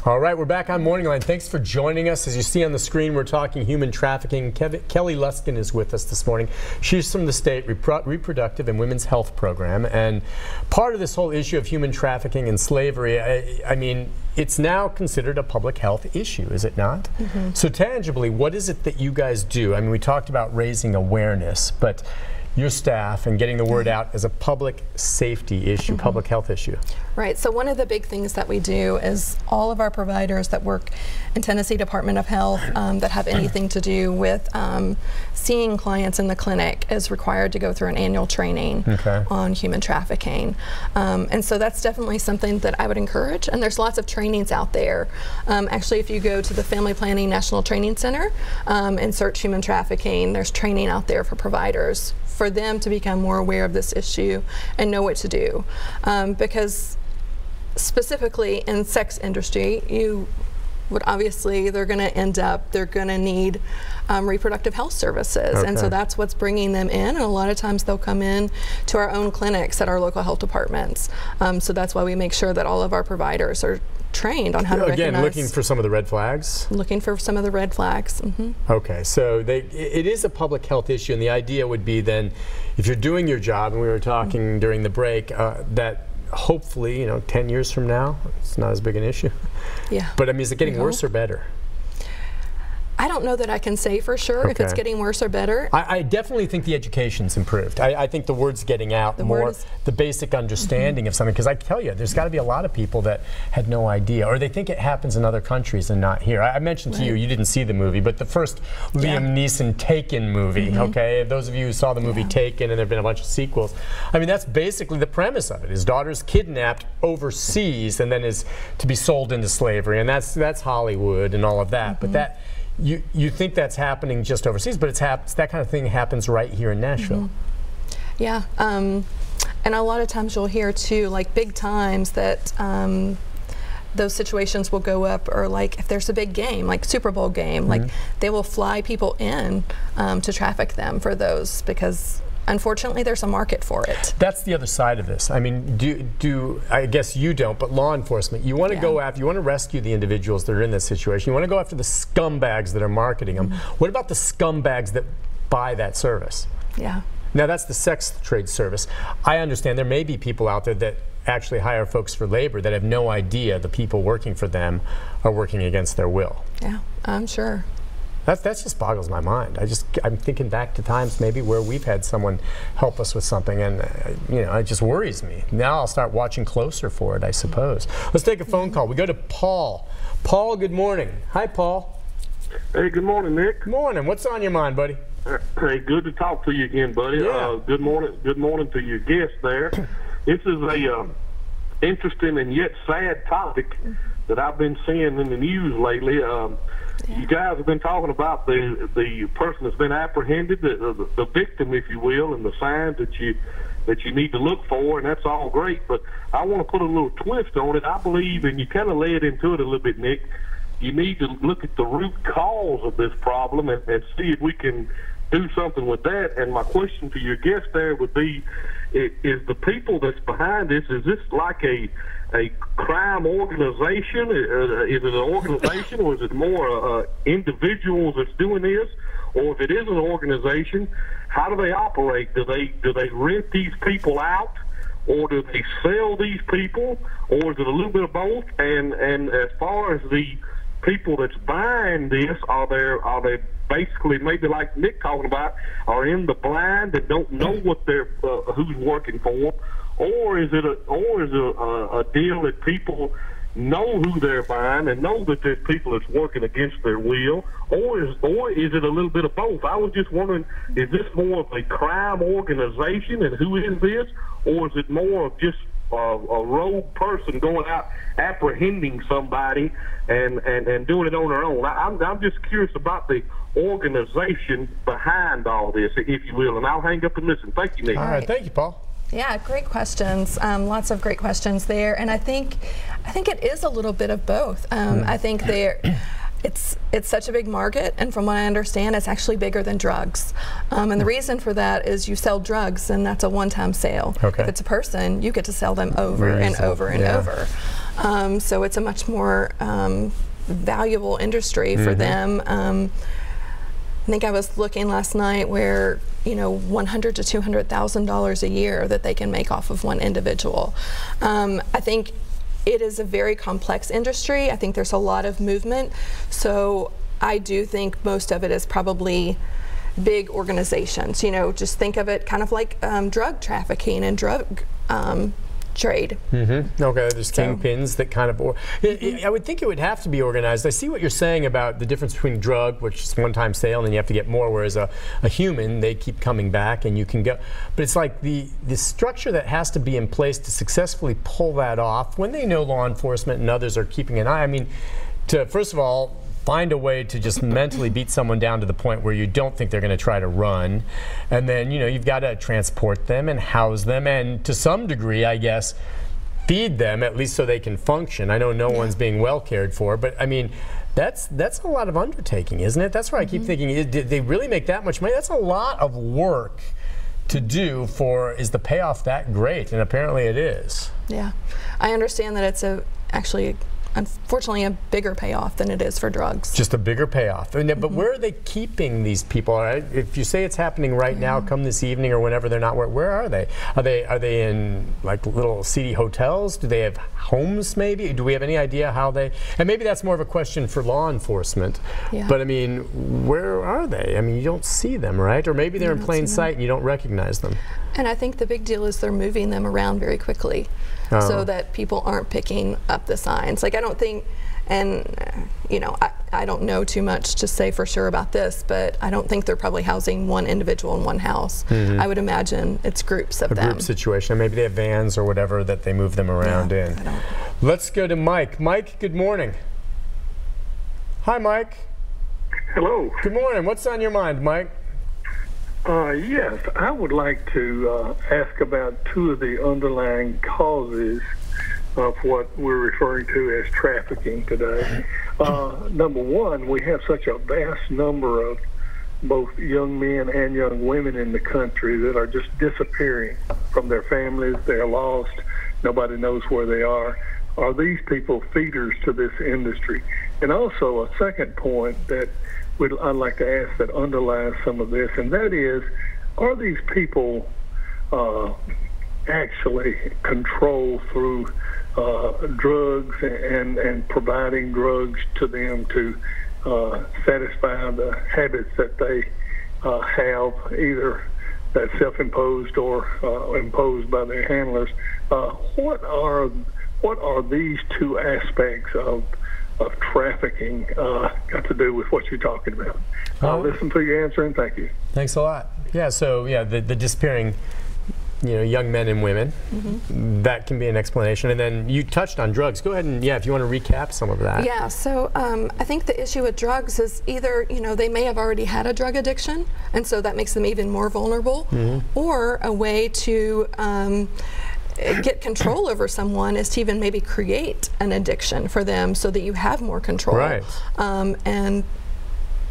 All right, we're back on Morning Line. Thanks for joining us. As you see on the screen, we're talking human trafficking. Kelly Luskin is with us this morning. She's from the state Reproductive and Women's Health Program. And part of this whole issue of human trafficking and slavery, I mean, it's now considered a public health issue, is it not? Mm-hmm. So tangibly, what is it that you guys do? I mean, we talked about raising awareness, but your staff and getting the word out as a public safety issue, public health issue. Right, so one of the big things that we do is all of our providers that work in Tennessee Department of Health that have anything to do with seeing clients in the clinic is required to go through an annual training on human trafficking. And so that's definitely something that I would encourage, and there's lots of trainings out there. Actually, if you go to the Family Planning National Training Center and search human trafficking, there's training out there for providers for them to become more aware of this issue and know what to do. Because specifically in sex industry, you would obviously, they're going to need reproductive health services. And so that's what's bringing them in. And a lot of times they'll come in to our own clinics at our local health departments. So that's why we make sure that all of our providers are trained on how to recognize. Again, looking for some of the red flags? Looking for some of the red flags. Okay, so it is a public health issue, and the idea would be then, if you're doing your job, and we were talking during the break, that hopefully, 10 years from now, it's not as big an issue. Yeah. But I mean, is it getting worse or better? I don't know that I can say for sure if it's getting worse or better. I definitely think the education's improved. I think the word's getting out more, the basic understanding of something, because I tell you, there's got to be a lot of people that had no idea, or they think it happens in other countries and not here. I mentioned to you, you didn't see the movie, but the first Liam Neeson Taken movie, those of you who saw the movie Taken, and there have been a bunch of sequels, I mean, that's basically the premise of it. His daughter's kidnapped overseas and then is to be sold into slavery, and that's Hollywood and all of that, but that You think that's happening just overseas, but that kind of thing happens right here in Nashville. Yeah, and a lot of times you'll hear too, like big times that those situations will go up, or like if there's a big game, like Super Bowl game, like they will fly people in to traffic them for those, because unfortunately, there's a market for it. That's the other side of this. I mean, I guess you don't, but law enforcement, you want to go after, you want to rescue the individuals that are in this situation. You want to go after the scumbags that are marketing them. What about the scumbags that buy that service? Yeah. Now, that's the sex trade service. I understand there may be people out there that actually hire folks for labor that have no idea the people working for them are working against their will. Yeah, I'm sure. That just boggles my mind. I'm thinking back to times maybe where we've had someone help us with something, and it just worries me. Now I'll start watching closer for it, I suppose. Let's take a phone call. We go to Paul. Paul, good morning. Hi, Paul. Hey, good morning, Nick. Good morning. What's on your mind, buddy? Hey, good to talk to you again, buddy. Yeah. Good morning to your guest there. This is a interesting and yet sad topic that I've been seeing in the news lately. You guys have been talking about the person that's been apprehended, the victim, if you will, and the signs that you need to look for, and that's all great. But I want to put a little twist on it. I believe, and you kind of led into it a little bit, Nick, you need to look at the root cause of this problem and see if we can do something with that. And my question to your guest there would be, is the people that's behind this, is this like a crime organization? Is it an organization, or is it more individuals that's doing this? Or if it is an organization, how do they operate? Do they rent these people out, or do they sell these people, or is it a little bit of both? And as far as the people that's buying this, are they basically, maybe like Nick talking about, are in the blind and don't know what they're who's working for them? Or is it a deal that people know who they're buying and know that there's people that's working against their will? Or is it a little bit of both? I was just wondering, is this more of a crime organization, and who is this? Or is it more of just a rogue person going out apprehending somebody and doing it on their own? I'm just curious about the organization behind all this, if you will, and I'll hang up and listen. Thank you, Nick. All right, thank you, Paul. Yeah, great questions. Lots of great questions there, and I think it is a little bit of both. I think it's such a big market, and from what I understand, it's actually bigger than drugs. And the reason for that is you sell drugs, and that's a one-time sale. If it's a person, you get to sell them over and over and over. So it's a much more valuable industry for them. I think I was looking last night where, you know, $100,000 to $200,000 a year that they can make off of one individual. I think it is a very complex industry. I think there's a lot of movement. So I do think most of it is probably big organizations. You know, just think of it kind of like drug trafficking and drug trade. Okay, there's kingpins that kind of, I would think it would have to be organized. I see what you're saying about the difference between drug, which is one-time sale, and then you have to get more, whereas a human, they keep coming back and you can go. But it's like the structure that has to be in place to successfully pull that off when they know law enforcement and others are keeping an eye. I mean, to first of all, find a way to just mentally beat someone down to the point where you don't think they're going to try to run. And then, you know, you've got to transport them and house them and to some degree, I guess, feed them, at least so they can function. I know no one's being well cared for, but I mean, that's a lot of undertaking, isn't it? That's where I keep thinking, did they really make that much money? That's a lot of work to do for, is the payoff that great? And apparently it is. Yeah, I understand that it's actually unfortunately a bigger payoff than it is for drugs. Just a bigger payoff. But where are they keeping these people? Right? If you say it's happening right now, come this evening or whenever they're not, where are they? Are they in like little seedy hotels? Do they have homes maybe? Do we have any idea how they, and maybe that's more of a question for law enforcement, but I mean, where are they? I mean, you don't see them, right? Or maybe they're in plain sight and you don't recognize them. And I think the big deal is they're moving them around very quickly so that people aren't picking up the signs. Like I don't think, and you know, I don't know too much to say for sure about this, but I don't think they're probably housing one individual in one house. I would imagine it's groups of them. A group situation. Maybe they have vans or whatever that they move them around in. Let's go to Mike. Mike, good morning. Hi, Mike. Hello. Good morning. What's on your mind, Mike? Yes, I would like to ask about two of the underlying causes of what we're referring to as trafficking today. Number one, we have such a vast number of both young men and young women in the country that are just disappearing from their families. They're lost. Nobody knows where they are. Are these people feeders to this industry? And also a second point that I'd like to ask that underlies some of this, and that is, are these people actually controlled through drugs and providing drugs to them to satisfy the habits that they have, either that's self-imposed or imposed by their handlers? What are these two aspects of trafficking got to do with what you're talking about? I'll listen to your answer and thank you. Thanks a lot. Yeah, so yeah, the disappearing, you know, young men and women, that can be an explanation. And then you touched on drugs. Go ahead and, if you want to recap some of that. Yeah, so I think the issue with drugs is either, you know, they may have already had a drug addiction, and so that makes them even more vulnerable, or a way to get control over someone is to even maybe create an addiction for them so that you have more control. Right. And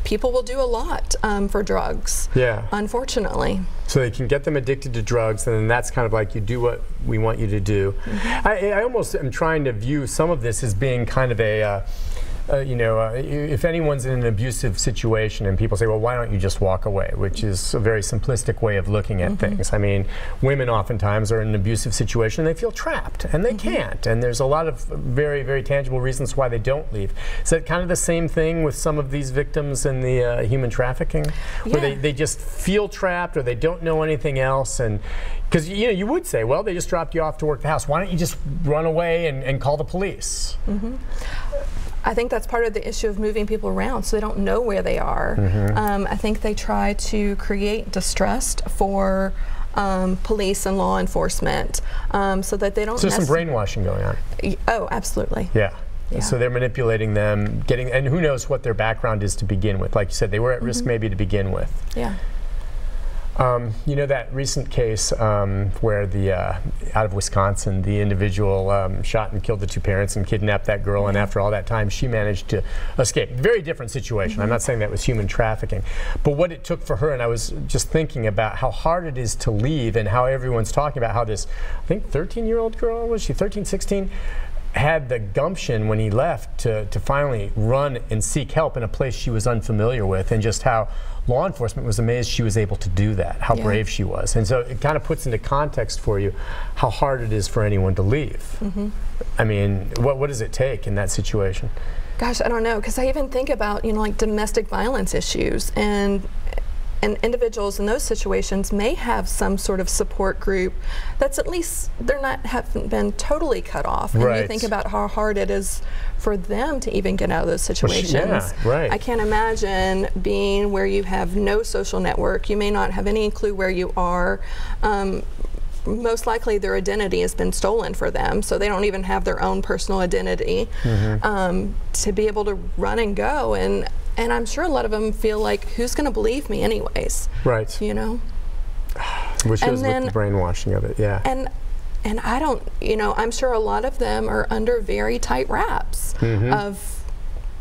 people will do a lot for drugs, unfortunately. So they can get them addicted to drugs, and then that's kind of like, you do what we want you to do. I almost am trying to view some of this as being kind of a if anyone's in an abusive situation and people say, well, why don't you just walk away, which is a very simplistic way of looking at things. I mean, women oftentimes are in an abusive situation and they feel trapped and they can't, and there's a lot of very, very tangible reasons why they don't leave. Is that kind of the same thing with some of these victims in the human trafficking, where they just feel trapped or they don't know anything else? And because you would say, well, they just dropped you off to work the house, why don't you just run away and call the police? I think that's part of the issue of moving people around, so they don't know where they are. I think they try to create distrust for police and law enforcement so that they don't. So there's some brainwashing going on. Oh, absolutely. Yeah. So they're manipulating them, and who knows what their background is to begin with. Like you said, they were at risk maybe to begin with. You know that recent case where out of Wisconsin, the individual shot and killed the two parents and kidnapped that girl, and after all that time, she managed to escape. Very different situation. I'm not saying that was human trafficking, but what it took for her, and I was just thinking about how hard it is to leave, and how everyone's talking about how this, I think 13-year-old girl, was she 13, 16? had the gumption when he left to finally run and seek help in a place she was unfamiliar with, and just how law enforcement was amazed she was able to do that, how brave she was. And so it kind of puts into context for you how hard it is for anyone to leave. I mean, what does it take in that situation? Gosh, I don't know, because I even think about, you know, like domestic violence issues, and individuals in those situations may have some sort of support group that's at least haven't been totally cut off. And you think about how hard it is for them to even get out of those situations. I can't imagine being where you have no social network. You may not have any clue where you are. Most likely their identity has been stolen for them, so they don't even have their own personal identity. To be able to run and go, and I'm sure a lot of them feel like, who's going to believe me anyways? You know? Which is with the brainwashing of it, And I don't, you know, I'm sure a lot of them are under very tight wraps of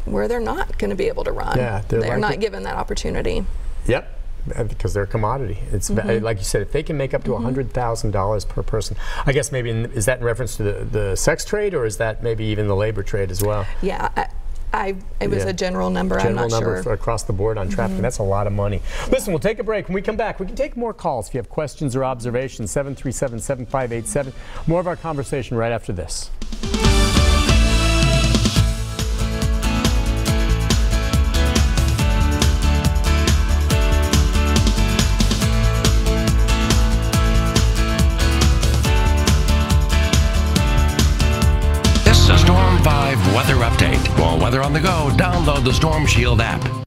where they're not going to be able to run. They're not given that opportunity. Because they're a commodity. It's like you said, if they can make up to $100,000 per person, I guess maybe is that in reference to the sex trade, or is that maybe even the labor trade as well? It was a general number. I'm not sure. Across the board on trafficking. That's a lot of money. Listen, we'll take a break. When we come back, we can take more calls if you have questions or observations. 737-7587. More of our conversation right after this. Storm 5 weather update. For weather on the go, download the Storm Shield app.